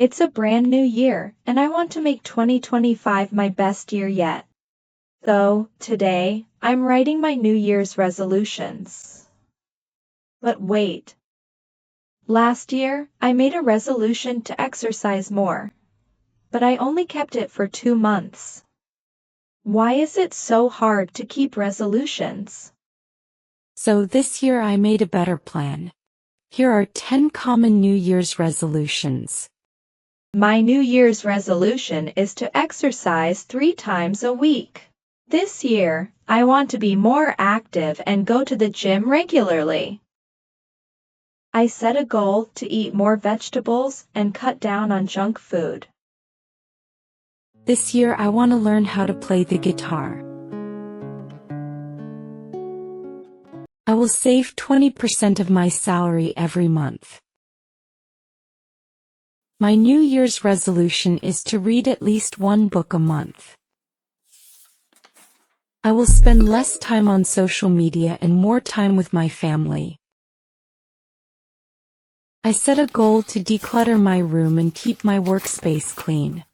It's a brand new year, and I want to make 2025 my best year yet. So, today, I'm writing my New Year's resolutions. But wait. Last year, I made a resolution to exercise more. But I only kept it for 2 months. Why is it so hard to keep resolutions? So this year I made a better plan. Here are 10 common New Year's resolutions. My New Year's resolution is to exercise 3 times a week. This year, I want to be more active and go to the gym regularly. I set a goal to eat more vegetables and cut down on junk food. This year I want to learn how to play the guitar. I will save 20% of my salary every month. My New Year's resolution is to read at least 1 book a month. I will spend less time on social media and more time with my family. I set a goal to declutter my room and keep my workspace clean.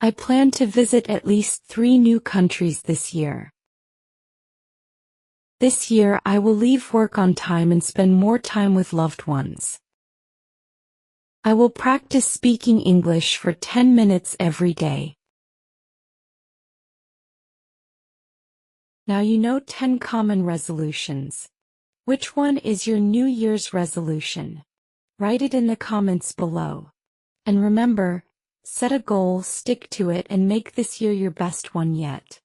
I plan to visit at least 3 new countries this year. This year I will leave work on time and spend more time with loved ones. I will practice speaking English for 10 minutes every day. Now you know 10 common resolutions. Which one is your New Year's resolution? Write it in the comments below. And remember, set a goal, stick to it, and make this year your best one yet.